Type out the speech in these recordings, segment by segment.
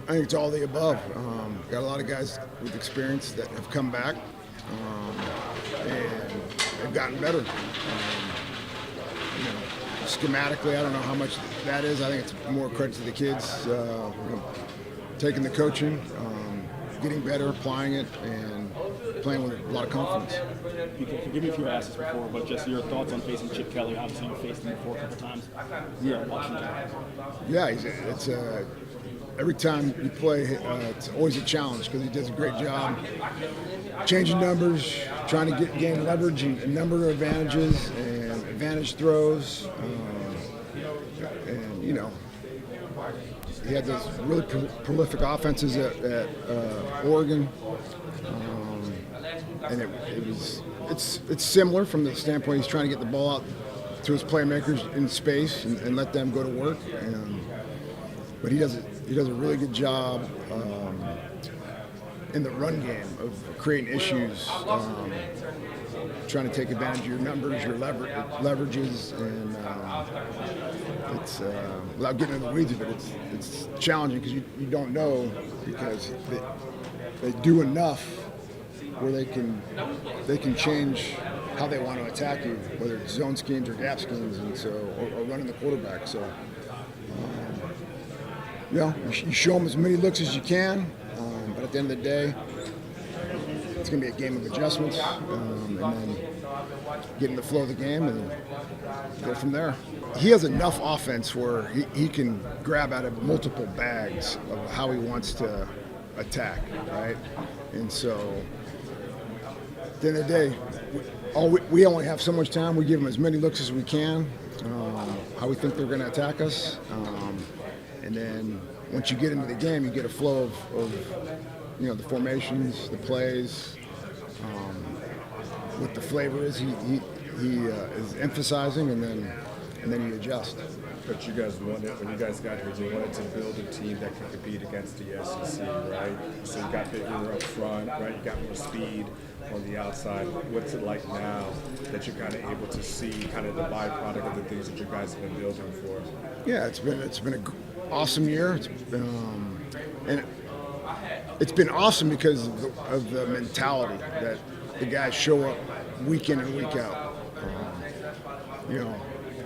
I think it's all the above. Got a lot of guys with experience that have come back, and they've gotten better. Schematically, I don't know how much that is. I think it's more credit to the kids, taking the coaching, getting better, applying it, and playing with a lot of confidence. Forgive me if you've asked this before, but just your thoughts on facing Chip Kelly. Obviously, you faced him before a couple times here in Washington. Yeah, every time you play, it's always a challenge because he does a great job changing numbers, trying to gain leverage and a number of advantages and advantage throws. And he had those really prolific offenses at Oregon, and it's similar from the standpoint he's trying to get the ball out to his playmakers in space and let them go to work. But he does a really good job in the run game of creating issues, trying to take advantage of your numbers, your leverages, and it's without getting into the weeds of it, it's challenging because you don't know, because they do enough where they can change how they want to attack you, whether it's zone schemes or gap schemes, and so or running the quarterback. So you show them as many looks as you can, but at the end of the day, it's going to be a game of adjustments, and then get in the flow of the game and go from there. He has enough offense where he can grab out of multiple bags of how he wants to attack, right? And so at the end of the day, we only have so much time. We give them as many looks as we can, how we think they're going to attack us. And then once you get into the game, you get a flow of the formations, the plays, what the flavor is. He is emphasizing, and then you adjust. But you guys wanted, when you guys got here, you wanted to build a team that could compete against the SEC, right? So you got bigger up front, right? You got more speed on the outside. What's it like now that you're kind of able to see kind of the byproduct of the things that you guys have been building for? Yeah, it's been an awesome year. It's been and it's been awesome because of the mentality that the guys show up week in and week out.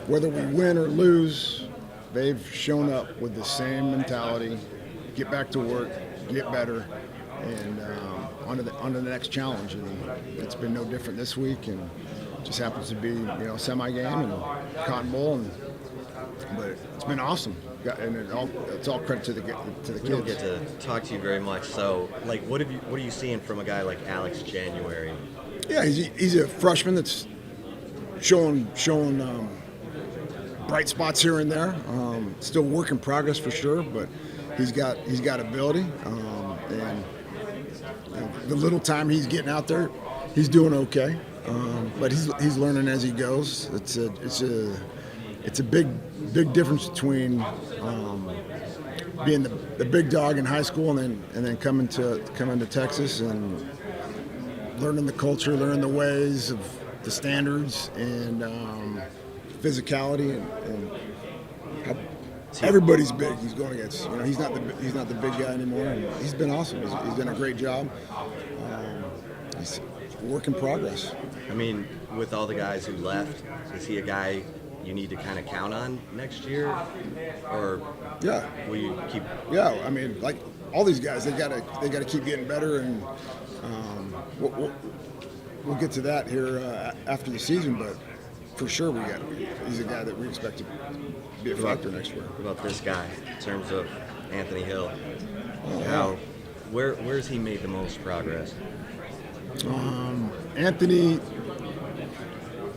Whether we win or lose, they've shown up with the same mentality. Get back to work, get better, and on to the next challenge. And it's been no different this week, and it just happens to be semi-game and Cotton Bowl, but it's been awesome. And it's all credit to the kids. We don't get to talk to you very much. So, what are you seeing from a guy like Alex January? Yeah, he's a freshman that's showing bright spots here and there. Still work in progress for sure, but he's got ability. And the little time he's getting out there, he's doing okay. But he's learning as he goes. It's a big difference between being the big dog in high school and then coming to Texas and learning the culture, learning the ways of the standards and physicality and how everybody's big. He's going against. He's not the big guy anymore. And he's been awesome. He's done a great job. He's a work in progress. I mean, with all the guys who left, is he a guy you need to kind of count on next year, or will you keep? Yeah, I mean, like all these guys, they gotta keep getting better, and we'll get to that here after the season. But for sure, he's a guy that we expect to be a factor next year. What about this guy in terms of Anthony Hill? Where's he made the most progress? Anthony,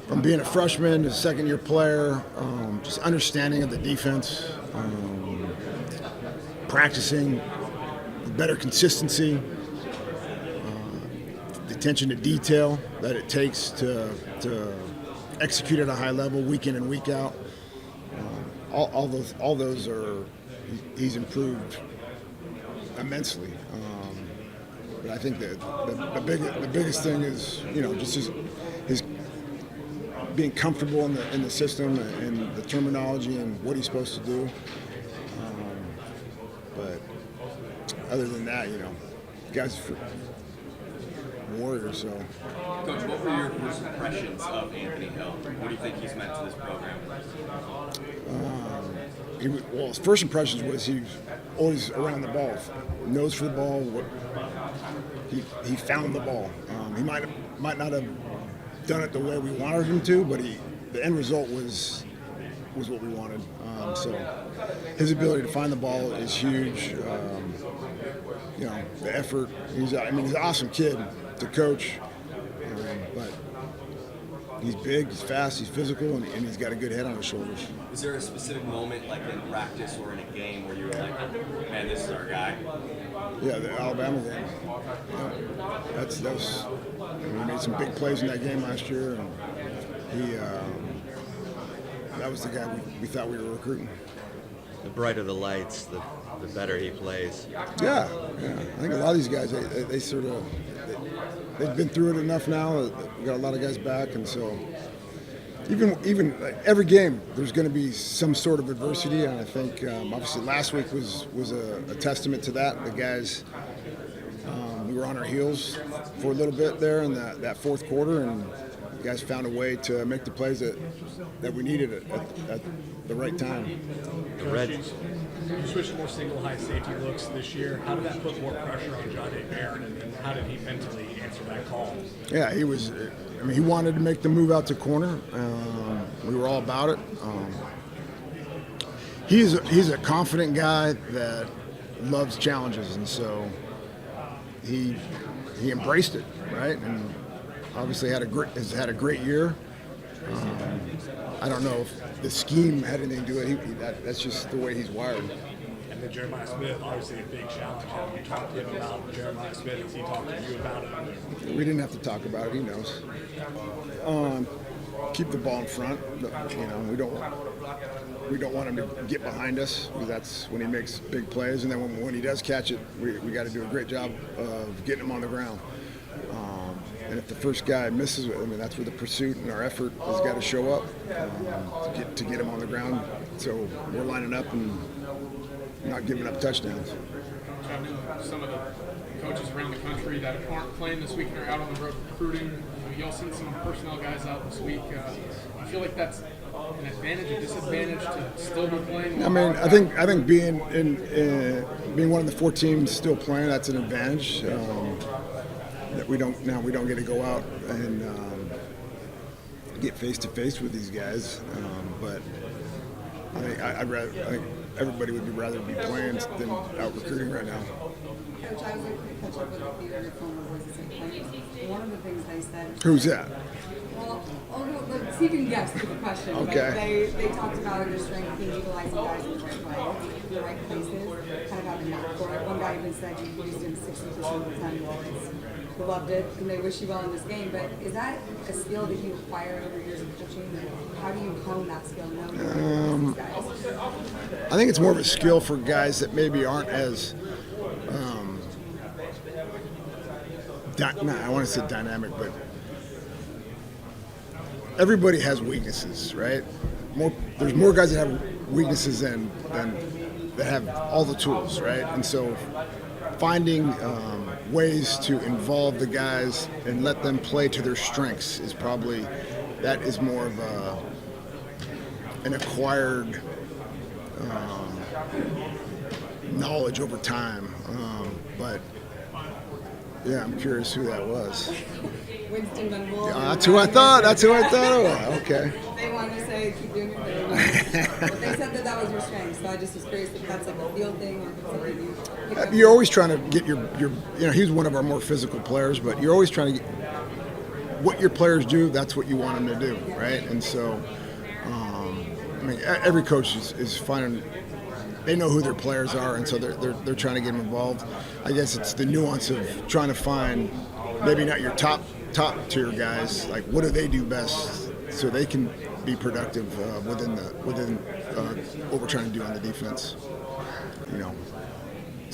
from being a freshman to a second-year player, just understanding of the defense, practicing with better consistency, the attention to detail that it takes to execute at a high level week in and week out. All those are he's improved immensely. But I think that the biggest thing is just his being comfortable in the system and the terminology and what he's supposed to do. But other than that, guys are warriors. So, Coach, what were your first impressions of Anthony Hill? What do you think he's meant to this program? His first impressions was he was always around the ball, nose for the ball. He found the ball. He might not have done it the way we wanted him to, but the end result was what we wanted. So his ability to find the ball is huge. The effort. He's an awesome kid to coach, but he's big, he's fast, he's physical, and he's got a good head on his shoulders. Is there a specific moment, like in practice or in a game, where you were like, man, this is our guy? Yeah, the Alabama game. That was. We made some big plays in that game last year, and that was the guy we thought we were recruiting. The brighter the lights, the better he plays. Yeah. I think a lot of these guys, they sort of, they've been through it enough now. We got a lot of guys back, and so even like every game, there's going to be some sort of adversity, and I think obviously last week was a testament to that. The guys, we were on our heels for a little bit there in that fourth quarter, and the guys found a way to make the plays that we needed at the right time. The Red. You switched to more single high safety looks this year. How did that put more pressure on John Barron, and how did he mentally answer that call? Yeah, he was. He wanted to make the move out to corner. We were all about it. He's a confident guy that loves challenges, and so he embraced it, right? And obviously has had a great year. I don't know if the scheme had anything to do with it. That's just the way he's wired. And then Jeremiah Smith, obviously a big challenge. Have you talked to him about Jeremiah Smith? Has he talked to you about it? We didn't have to talk about it. He knows. Keep the ball in front. We don't want him to get behind us, because that's when he makes big plays. And then when he does catch it, we got to do a great job of getting him on the ground. And if the first guy misses, that's where the pursuit and our effort has got to show up to get him on the ground. So we're lining up and not giving up touchdowns. Some of the coaches around the country that aren't playing this week and are out on the road recruiting. Y'all seen some personnel guys out this week. Do you feel like that's an advantage or disadvantage to still be playing? I think being one of the 4 teams still playing, that's an advantage. That we don't get to go out and get face to face with these guys. But I think everybody would rather be playing than out recruiting right now. Coach, I was able to catch up with a few of your former boys at St. Clair. One of the things they said. Who's that? Well, see if you can guess to the question. Okay. They talked about your strength in utilizing guys in the right way, in the right places, kind of having that for it. One guy even said you used him 60% of the time. They loved it, and they wish you well in this game. But is that a skill that you acquired over years of coaching? How do you hone that skill? I think it's more of a skill for guys that maybe aren't as I want to say dynamic, but everybody has weaknesses, right? There's more guys that have weaknesses than that have all the tools, right? And so finding ways to involve the guys and let them play to their strengths is more of an acquired knowledge over time. But yeah, I'm curious who that was. Winston Venable. That's who I thought it was. Okay. They wanted to say keep doing your thing. But they said that was your strength, so I just was curious if that's like a field thing or if it's something you pick up. You're always trying to get your he's one of our more physical players, but you're always trying to get what your players do, that's what you want them to do, right? And so, every coach is finding, they know who their players are, and so they're trying to get them involved. I guess it's the nuance of trying to find maybe not your top tier guys, like what do they do best so they can be productive within what we're trying to do on the defense.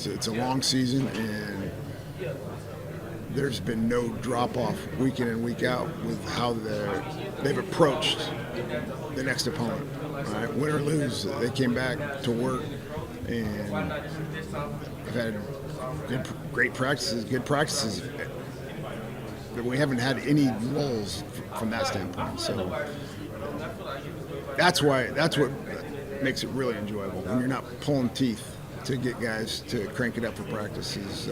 It's a long season, and there's been no drop-off week in and week out with how they've approached the next opponent. Right? Win or lose, they came back to work, and I've had great practices, good practices. But we haven't had any lulls from that standpoint. So that's what makes it really enjoyable. When you're not pulling teeth to get guys to crank it up for practices,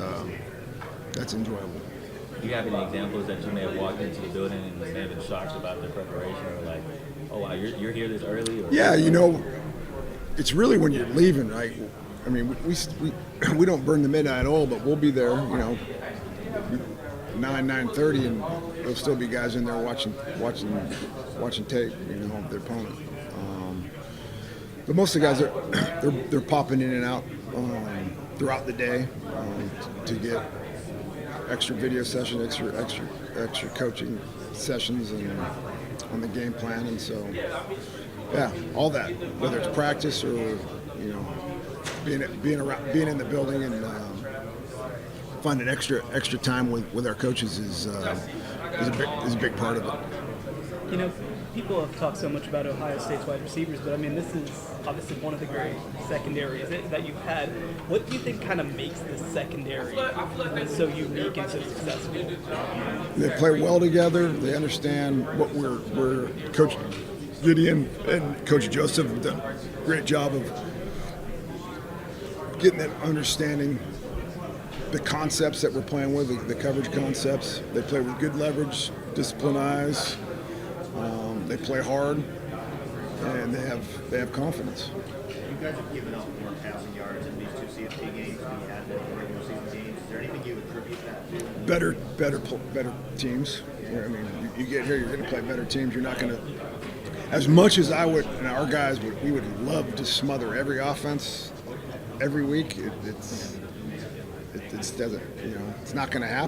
that's enjoyable. Do you have any examples that you may have walked into the building and may have been shocked about their preparation, or like, oh wow, you're here this early? Or, yeah, it's really when you're leaving, right? I mean, we don't burn the midnight oil, but we'll be there, 9:30, and there'll still be guys in there watching tape, of their opponent. But most of the guys they're popping in and out throughout the day to get extra video sessions, extra coaching sessions, and on the game plan, and so yeah, all that, whether it's practice or being in the building and finding extra time with our coaches is a big part of it. People have talked so much about Ohio State's wide receivers, but I mean, this is obviously one of the great secondaries that you've had. What do you think kind of makes this secondary so unique and so successful? They play well together. They understand what we're Coach Gideon and Coach Joseph have done a great job of getting them understanding the concepts that we're playing with, the coverage concepts. They play with good leverage, disciplined eyes. They play hard, and they have confidence. You guys have given up more passing yards in these two CFP games than you had in the regular season games. Is there anything you attribute that to? Better teams. I mean, you get here, you're going to play better teams. You're not going to, as much as I would, and our guys we would love to smother every offense every week. It doesn't, it's not going to happen.